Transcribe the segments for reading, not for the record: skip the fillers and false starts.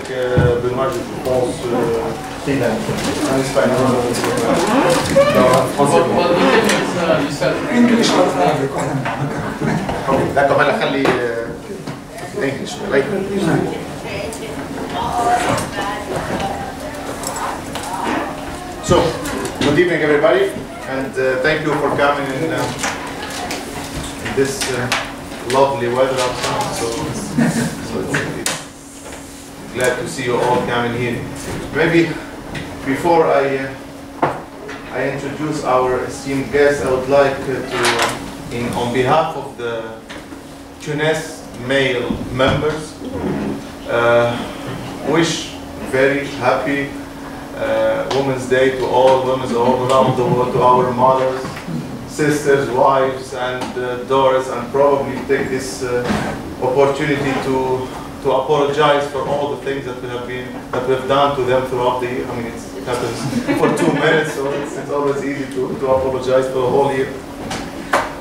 Benoît, je pense, en espagnol. English or Arabic. D'accord, هلا خلي English, right? So, good evening everybody, and thank you for coming in this lovely weather outside. So it's glad to see you all coming here. Maybe before I introduce our esteemed guest, I would like to, on behalf of the TUNESS male members, wish very happy Women's Day to all women all around the world, to our mothers, sisters, wives, and daughters, and probably take this opportunity to apologize for all the things that we have done to them throughout the year. I mean, it happens for 2 minutes, so it's always easy to apologize for the whole year.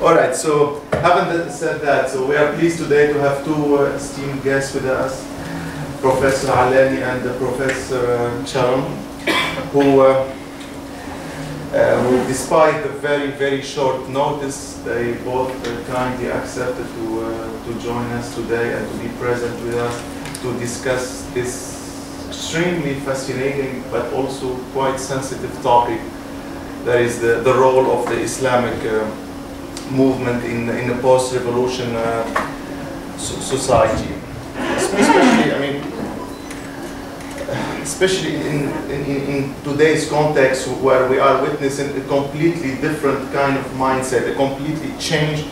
All right, so having said that, so we are pleased today to have two esteemed guests with us, Professor Alani and Professor Charam, who despite the very short notice, they both kindly accepted to join us today and to be present with us to discuss this extremely fascinating but also quite sensitive topic, that is the role of the Islamic movement in a post-revolution society. Especially, I mean, especially in today's context where we are witnessing a completely different kind of mindset, a completely change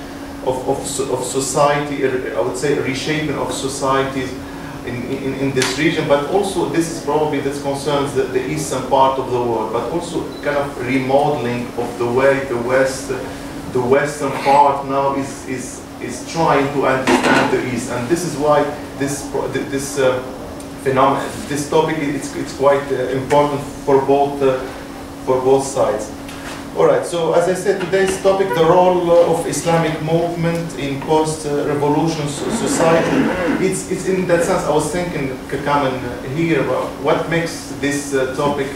of society, I would say a reshaping of societies in this region, but also this concerns the eastern part of the world, but also kind of remodeling of the way the western part now is trying to understand the East, and this is why this phenomenon, this topic, it's quite important for both sides. All right. So as I said, today's topic, the role of Islamic movement in post-revolution society. It's in that sense. I was thinking, coming here, about what makes this topic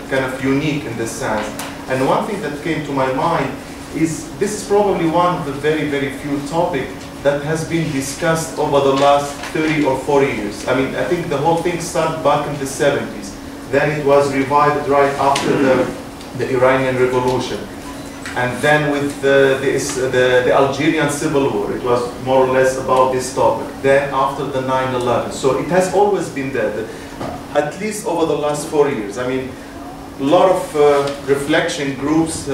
kind of unique in this sense. And one thing that came to my mind is this is probably one of the very few topics that has been discussed over the last 30 or 40 years. I mean, I think the whole thing started back in the 70s. Then it was revived right after the Iranian Revolution. And then with the Algerian Civil War, it was more or less about this topic. Then after the 9/11. So it has always been there, at least over the last 4 years. I mean, a lot of reflection groups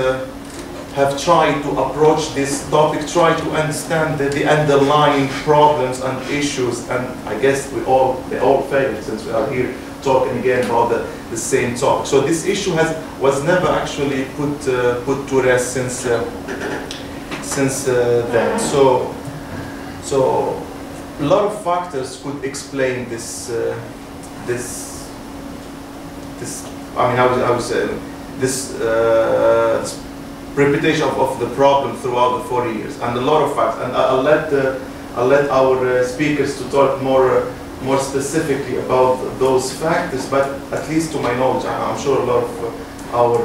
have tried to approach this topic, try to understand the underlying problems and issues, and I guess they all failed, since we are here talking again about the same topic. So this issue was never actually put to rest since then. So a lot of factors could explain this. I mean, I would say this repetition of the problem throughout the 40 years, and a lot of facts. And I'll let our speakers to talk more specifically about those factors. But at least to my knowledge, I'm sure a lot of our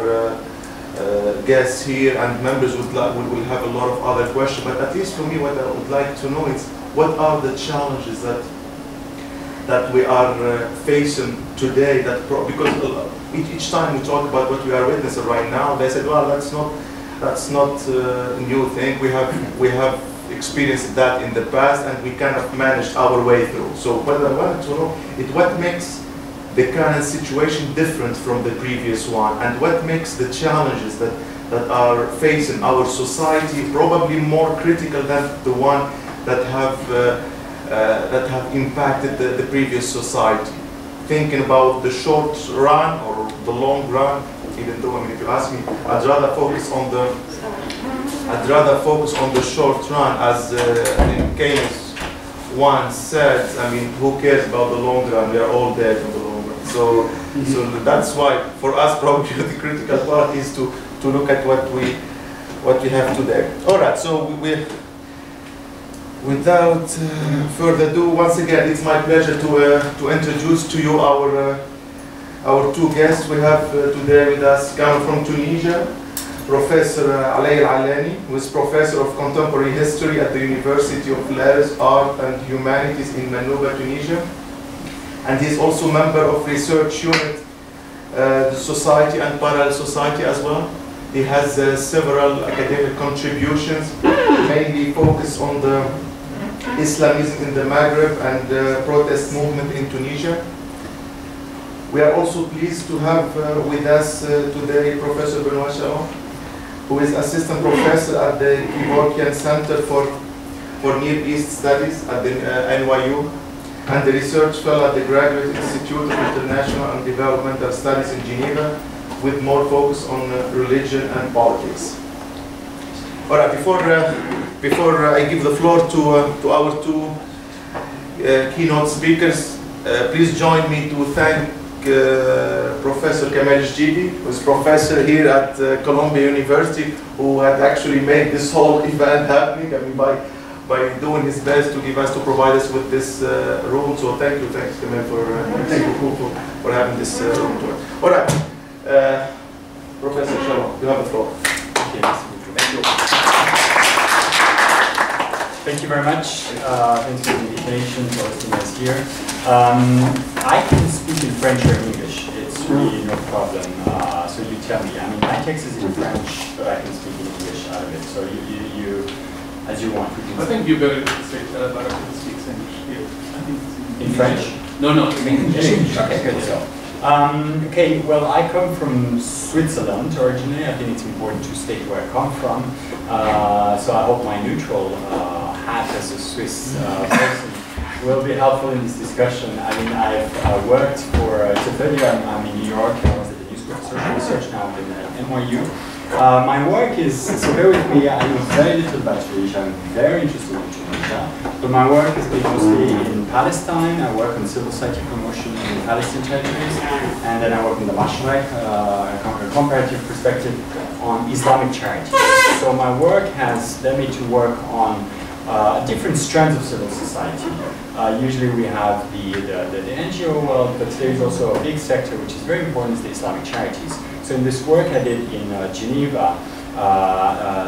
guests here and members will have a lot of other questions. But at least for me, what I would like to know is what are the challenges that we are facing today. Because each time we talk about what we are witnessing right now, they said, well, that's not a new thing. We have experienced that in the past, and we kind of managed our way through. So what I wanted to know is what makes the current situation different from the previous one, and what makes the challenges that are facing our society probably more critical than the one that have impacted the previous society. Thinking about the short run or the long run, even though, I mean, if you ask me, I'd rather focus on the short run, as Keynes once said. I mean, who cares about the long run? We are all dead in the long run. So that's why, for us, probably the critical part is to look at what we have today. All right. So Without further ado, once again, it's my pleasure to introduce to you our two guests. We have today with us, coming from Tunisia, Professor Ali Al-Alani, who is Professor of Contemporary History at the University of Letters, Art and Humanities in Manouba, Tunisia. And he is also member of Research Unit, the Society and Parallel Society as well. He has several academic contributions, mainly focused on the Islamism in the Maghreb and the protest movement in Tunisia. We are also pleased to have with us today Professor Benoit Charon, who is Assistant Professor at the Kevorkian Center for Near East Studies at the NYU, and the Research Fellow at the Graduate Institute of International and Developmental Studies in Geneva, with more focus on religion and politics. All right, before I give the floor to our two keynote speakers, please join me to thank Professor Kamal Jdibi, who is professor here at Columbia University, who had actually made this whole event happening. I mean, by doing his best to provide us with this room. So thanks Kamal for having this room to us. All right, Professor Charon, you have the floor. Okay, thank you. Thank you very much. Thanks for the invitation to hosting us here. I can speak in French or English. It's really no problem. So you tell me. I mean, my text is in French, but I can speak in English out of it. So you as you want. I think you better say Barak speaks English here. I think it's in French? No, in English. Okay, good. So, okay, well, I come from Switzerland originally. I think it's important to state where I come from. So I hope my neutral hat as a Swiss person will be helpful in this discussion. I mean, I've worked for, it's a 30 year, I'm in New York. I was at the New School of Social Research, now I'm in NYU. My work is, so bear with me, I know very little about Tunisia. I'm very interested in Tunisia. But my work has been mostly in Palestine. I work on civil society promotion in Palestinian territories. And then I work in the Mashrek, a comparative perspective on Islamic charities. So my work has led me to work on different strands of civil society. Usually we have the NGO world, but there is also a big sector which is very important, is the Islamic charities. So in this work I did in Geneva,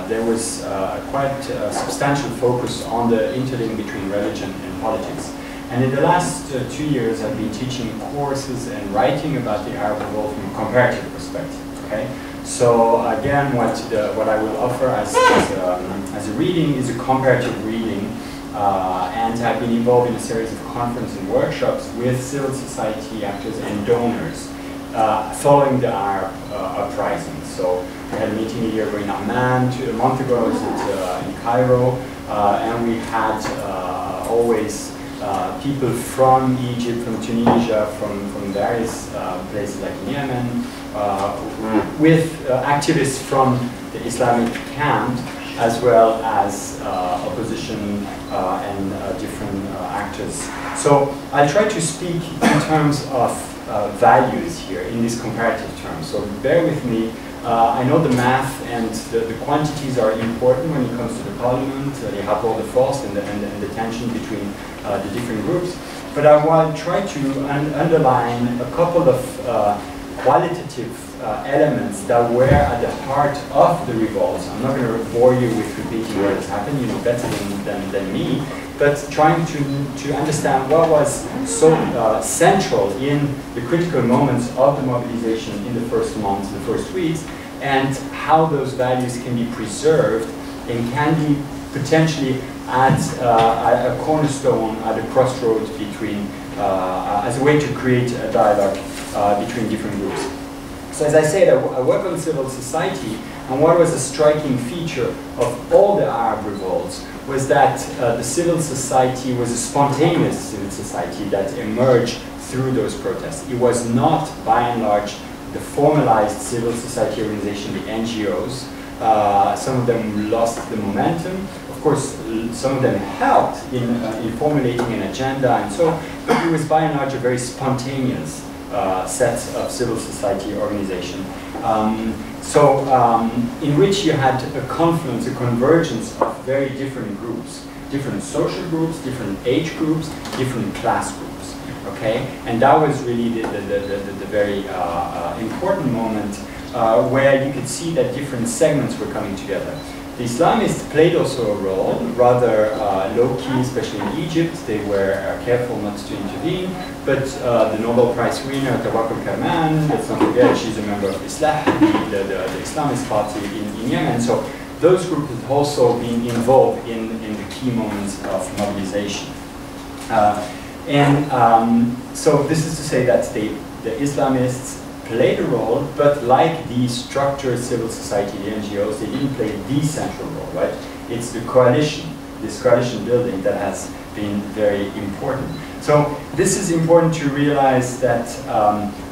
there was quite a substantial focus on the interlink between religion and politics. And in the last 2 years I've been teaching courses and writing about the Arab Revolt from a comparative perspective. Okay? So again, what I will offer as a reading is a comparative reading, and I've been involved in a series of conferences and workshops with civil society actors and donors following the Arab uprising. So we had a meeting a year ago in Amman, a month ago I was in Cairo, and we had always people from Egypt, from Tunisia, from various places like in Yemen, with activists from the Islamic camp, as well as opposition and different actors. So I'll try to speak in terms of values here, in these comparative terms. So bear with me. I know the math and the quantities are important when it comes to the parliament, the rapport de force and the tension between the different groups. But I will try to underline a couple of qualitative elements that were at the heart of the revolts. I'm not going to bore you with repeating what has happened, you know better than me, but trying to understand what was so central in the critical moments of the mobilization in the first months, the first weeks, and how those values can be preserved and can be potentially at a cornerstone, at a crossroads between, as a way to create a dialogue between different groups. So as I said, I work on civil society, and what was a striking feature of all the Arab revolts was that the civil society was a spontaneous civil society that emerged through those protests. It was not, by and large, the formalized civil society organization, the NGOs. Some of them lost the momentum. Of course, some of them helped in formulating an agenda and so, but it was by and large a very spontaneous set of civil society organization. In which you had a confluence, a convergence of very different groups. different social groups, different age groups, different class groups. Okay, and that was really the very important moment where you could see that different segments were coming together. The Islamists played also a role, rather low-key, especially in Egypt. They were careful not to intervene, but the Nobel Prize winner, Tawakkul Karman, let's not forget, she's a member of Islah, the Islamist party in Yemen. So those groups had also been involved in the key moments of mobilization. So this is to say that the Islamists played a role, but like the structured civil society, the NGOs, they didn't play the central role, right? It's the coalition, this coalition building that has been very important. So this is important to realize that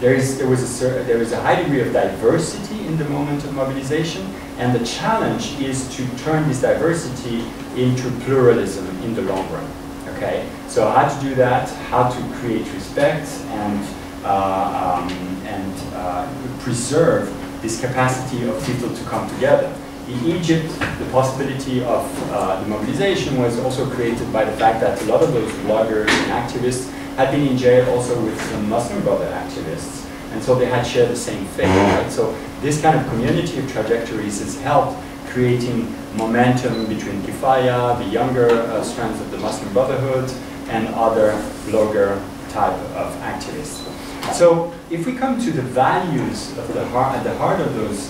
there is a high degree of diversity in the moment of mobilization, and the challenge is to turn this diversity into pluralism in the long run. Okay, so how to do that, how to create respect and preserve this capacity of people to come together. In Egypt, the possibility of the mobilization was also created by the fact that a lot of those bloggers and activists had been in jail also with some Muslim brother activists, and so they had shared the same faith, right? So this kind of community of trajectories has helped creating momentum between Kifaya, the younger strands of the Muslim Brotherhood, and other blogger type of activists. So if we come to the values of at the heart of those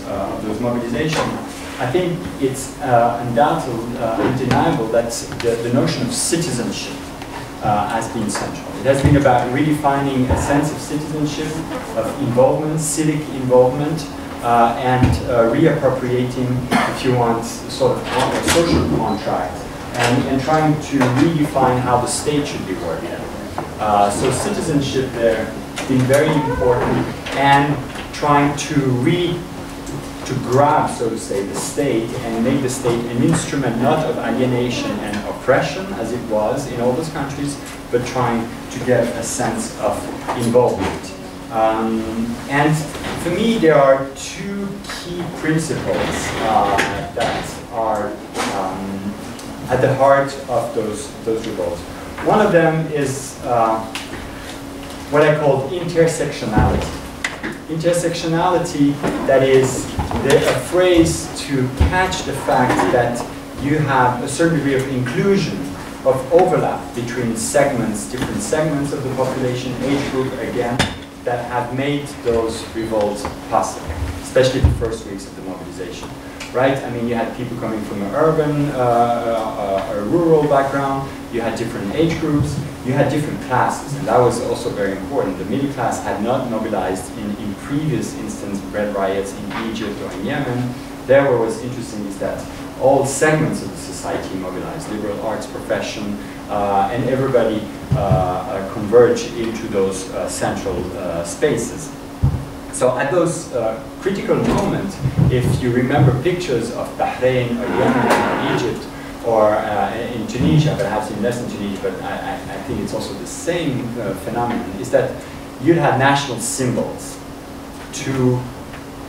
mobilizations, I think it's undoubtedly undeniable that the notion of citizenship has been central. It has been about really finding a sense of citizenship, of involvement, civic involvement, and reappropriating, if you want, sort of a social contract, and trying to redefine how the state should be working. So citizenship there has been very important, and trying to grab, so to say, the state and make the state an instrument not of alienation and oppression as it was in all those countries, but trying to get a sense of involvement. And for me, there are two key principles that are at the heart of those revolts. One of them is what I call intersectionality. Intersectionality, that is a phrase to catch the fact that you have a certain degree of inclusion, of overlap between segments, different segments of the population, age group, again, that have made those revolts possible, especially the first weeks of the mobilization, right? I mean, you had people coming from an urban, a rural background, you had different age groups, you had different classes, and that was also very important. The middle class had not mobilized in previous instance bread riots in Egypt or in Yemen. There what was interesting is that all segments of the society mobilized, liberal arts profession, and everybody converged into those central spaces. So at those critical moments, if you remember pictures of Bahrain or Yemen or Egypt, or in Tunisia, perhaps in less in Tunisia, but I think it's also the same phenomenon, is that you had national symbols to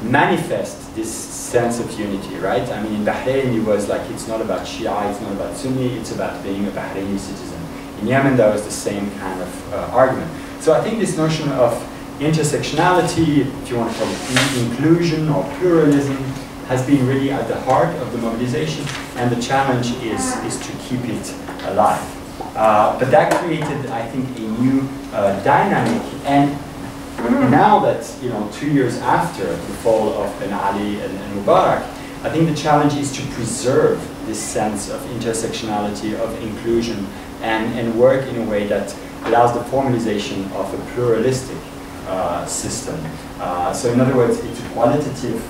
manifest this sense of unity, right? I mean, in Bahrain, it was like, it's not about Shia, it's not about Sunni, it's about being a Bahraini citizen. In Yemen, that was the same kind of argument. So I think this notion of intersectionality, if you want to call it inclusion or pluralism, has been really at the heart of the mobilization, and the challenge is to keep it alive. But that created, I think, a new dynamic, and now that, 2 years after the fall of Ben Ali and Mubarak, I think the challenge is to preserve this sense of intersectionality, of inclusion, and work in a way that allows the formalization of a pluralistic system. So in other words, it's a qualitative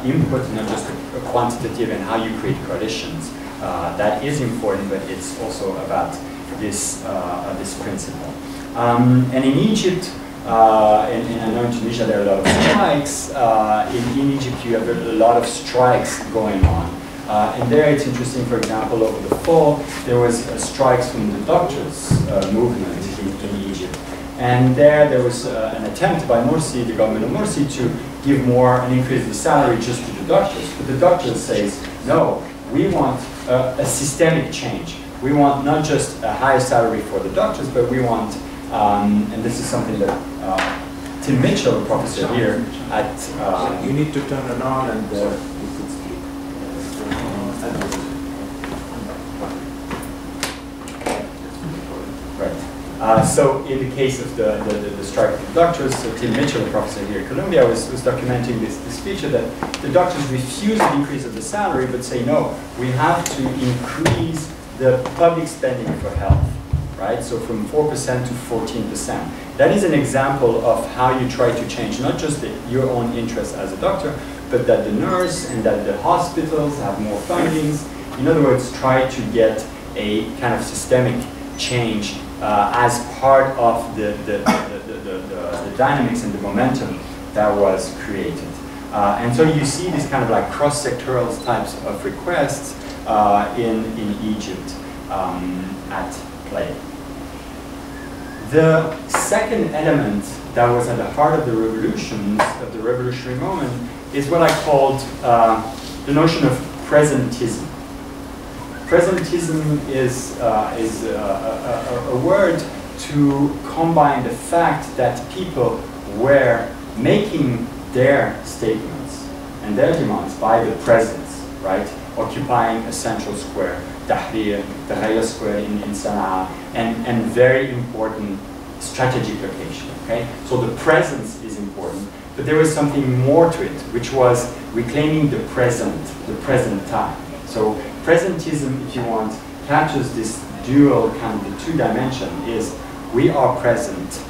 input, not just a quantitative, and how you create coalitions. That is important, but it's also about this principle. And in Egypt, and I know in Tunisia there are a lot of strikes. In Egypt you have a lot of strikes going on. And there it's interesting, for example, over the fall, there was strikes from the doctors' movement in Egypt. And there was an attempt by Morsi, the government of Morsi, to give more and increase the salary just to the doctors. But the doctors say, no, we want a systemic change. we want not just a higher salary for the doctors, but we want, and this is something that Tim Mitchell, a professor here at... you need to turn it on and you could speak. Right. So in the case of the strike of the doctors, so Tim Mitchell, a professor here at Columbia, was documenting this feature that the doctors refuse an increase of the salary, but say, no, we have to increase the public spending for health, right? So from 4% to 14%. That is an example of how you try to change not just your own interest as a doctor, but that the nurse and that the hospitals have more fundings. In other words, try to get a kind of systemic change as part of the dynamics and the momentum that was created. And so you see these kind of like cross-sectoral types of requests in Egypt at play. The second element that was at the heart of the revolutions, of the revolutionary moment, is what I called the notion of presentism. Presentism is a word to combine the fact that people were making their statements and their demands by the presence, right? Occupying a central square, Tahrir, Tahrir Square in Sana'a, and very important strategic location, okay? So the presence is important, but there was something more to it, which was reclaiming the present time. So presentism, if you want, captures this dual kind of the two dimension is we are present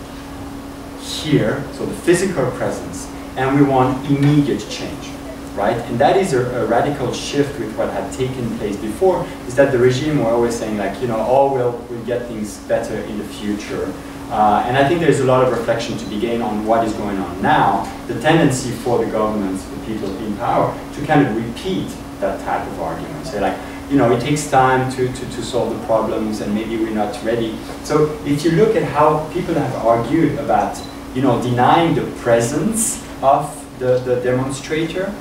here, so the physical presence, and we want immediate change, right? And that is a radical shift with what had taken place before, is that the regime were always saying like, you know, oh, we'll get things better in the future. And I think there's a lot of reflection to be gained on what is going on now. The tendency for the governments, the people in power, to kind of repeat that type of argument. Say like, you know, it takes time to solve the problems and maybe we're not ready. So if you look at how people have argued about, you know, denying the presence of the demonstrator,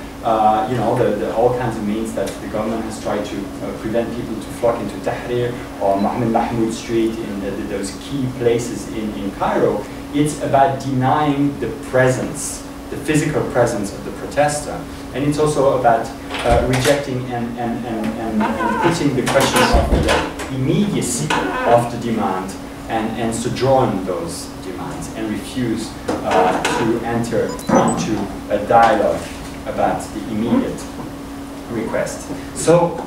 you know, all kinds of means that the government has tried to prevent people to flock into Tahrir or Mohammed Mahmoud Street in those key places in Cairo. It's about denying the presence, the physical presence of the protester. And it's also about rejecting and putting the question of the immediacy of the demand and sojourn those demands and refuse to enter into a dialogue about the immediate request. So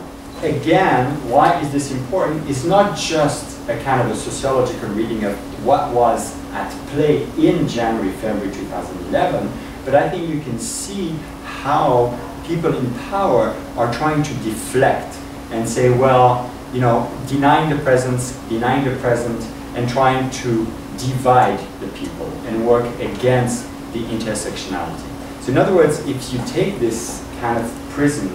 again, why is this important? It's not just a kind of a sociological reading of what was at play in January, February 2011, but I think you can see how people in power are trying to deflect and say, well, you know, denying the presence, denying the present, and trying to divide the people and work against the intersectionality. So in other words, if you take this kind of prism,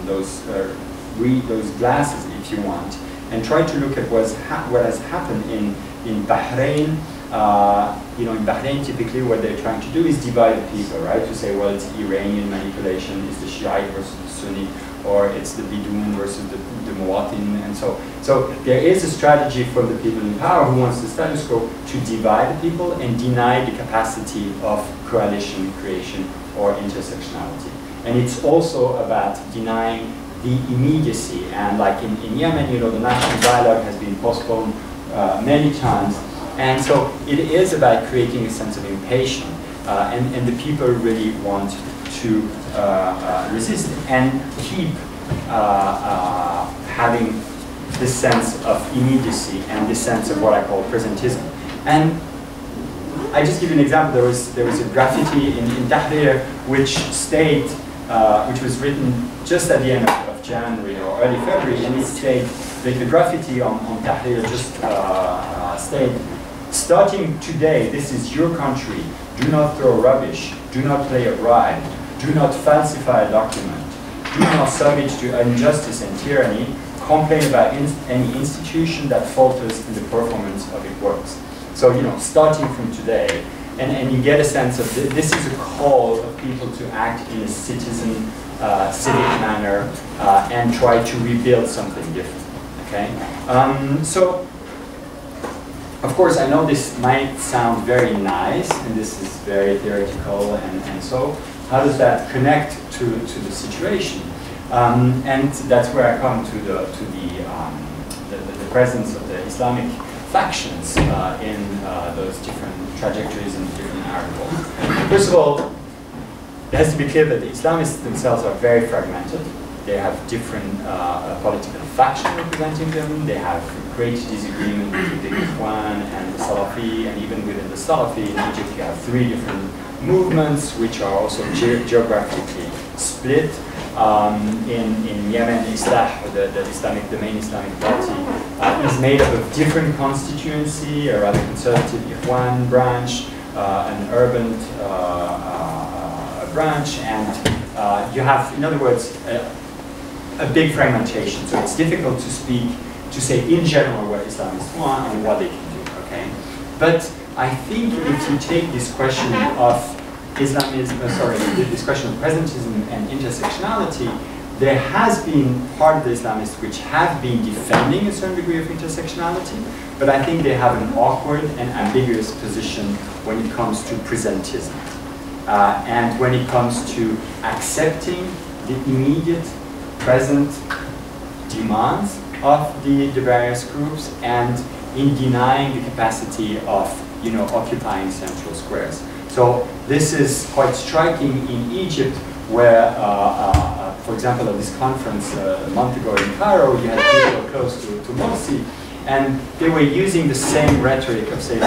read those glasses if you want, and try to look at what has happened in Bahrain, you know, in Bahrain typically what they're trying to do is divide the people, right? To say, well, it's Iranian manipulation, it's the Shiite versus the Sunni, or it's the Bidun versus the Muwatin, and so there is a strategy for the people in power who wants the status quo to divide the people and deny the capacity of coalition creation or intersectionality. And it's also about denying the immediacy, and like in Yemen, you know, the national dialogue has been postponed many times, and so it is about creating a sense of impatience, and the people really want to resist and keep having this sense of immediacy and this sense of what I call presentism. And I just give you an example. There was a graffiti in Tahrir which which was written just at the end of January or early February, and it stayed, the graffiti on Tahrir just stayed, starting today, this is your country, do not throw rubbish, do not play a bribe, do not falsify a document, do not submit to injustice and tyranny, complain about any institution that falters in the performance of its works. So, you know, starting from today, and you get a sense of this is a call of people to act in a citizen, civic manner and try to rebuild something different. Okay, so of course I know this might sound very nice, and this is very theoretical, and so how does that connect to the situation? And that's where I come to the presence of the Islamic factions in those different trajectories and different articles. First of all, it has to be clear that the Islamists themselves are very fragmented. They have different political factions representing them. They have great disagreement between the Ikhwan and the Salafi, and even within the Salafi in Egypt you have 3 different movements which are also geographically split. In Yemen, Islah, the main Islamic party, is made up of different constituency, a rather conservative Ikhwan branch, an urban branch, and you have, in other words, a big fragmentation. So it's difficult to say in general what Islamists want and what they can do. Okay, but I think if you take this question of Islamism, this question of presentism and intersectionality, there has been part of the Islamists which have been defending a certain degree of intersectionality, but I think they have an awkward and ambiguous position when it comes to presentism. And when it comes to accepting the immediate present demands of the various groups, and in denying the capacity of occupying central squares. So this is quite striking in Egypt, where, for example, at this conference a month ago in Cairo, you had people close to Morsi, and they were using the same rhetoric of saying,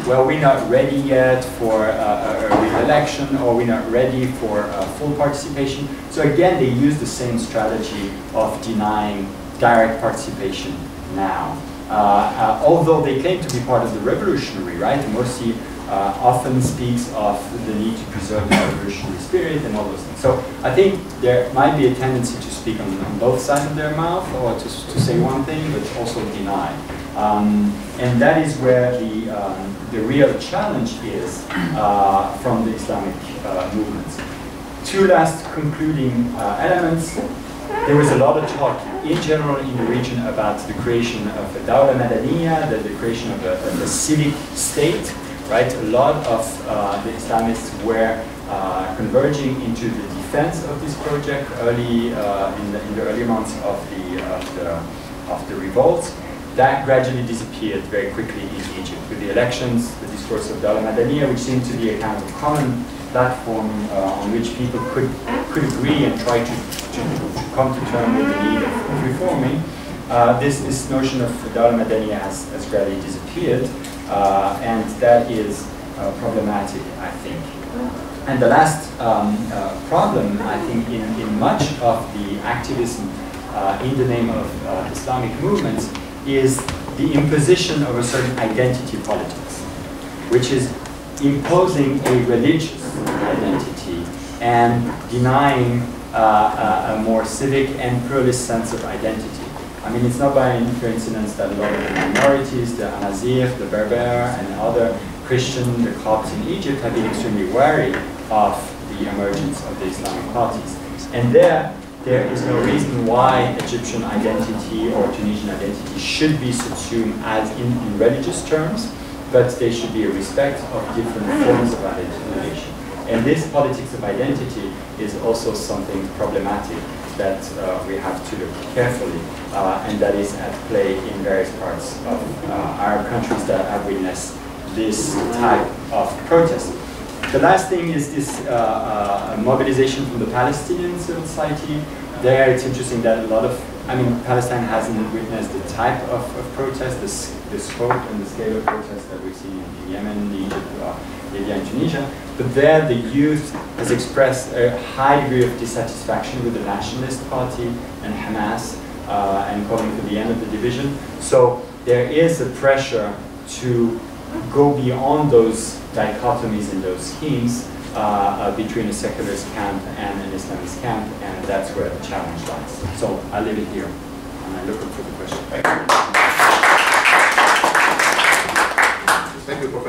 well, we're not ready yet for a re-election, or we're not ready for full participation. So again, they use the same strategy of denying direct participation now. Although they claim to be part of the revolutionary, right? Morsi often speaks of the need to preserve the revolutionary spirit and all those things. So I think there might be a tendency to speak on both sides of their mouth, or to say one thing but also deny. And that is where the real challenge is from the Islamic movements. 2 last concluding elements. There was a lot of talk in general in the region about the creation of a Dawla Madaniya, the creation of a civic state. Right, a lot of the Islamists were converging into the defense of this project early in the early months of the revolts. That gradually disappeared very quickly in Egypt with the elections, the discourse of Dawla Madaniya, which seemed to be a kind of common platform on which people could agree and try to come to terms with the need of reforming. This notion of Dawla Madaniya has gradually disappeared. And that is problematic, I think. And the last problem, I think, in much of the activism in the name of Islamic movements is the imposition of a certain identity politics, which is imposing a religious identity and denying a more civic and pluralist sense of identity. I mean, it's not by any coincidence that a lot of the minorities, the Amazigh, the Berber, and other Christian, the Copts in Egypt have been extremely wary of the emergence of the Islamic parties. And there is no reason why Egyptian identity or Tunisian identity should be subsumed as in religious terms, but there should be a respect of different forms of identification. And this politics of identity is also something problematic that we have to look carefully, and that is at play in various parts of Arab countries that have witnessed this type of protest. The last thing is this mobilization from the Palestinian civil society. There it's interesting that a lot of, Palestine hasn't witnessed the type of protest, the scope and the scale of protest that we've seen in Yemen, Egypt, Libya and Tunisia. But there the youth has expressed a high degree of dissatisfaction with the Nationalist Party and Hamas, and calling for the end of the division. So there is a pressure to go beyond those dichotomies and those schemes between a secularist camp and an Islamist camp, and that's where the challenge lies. So I'll leave it here, and I look up for the question. Thank you, Professor.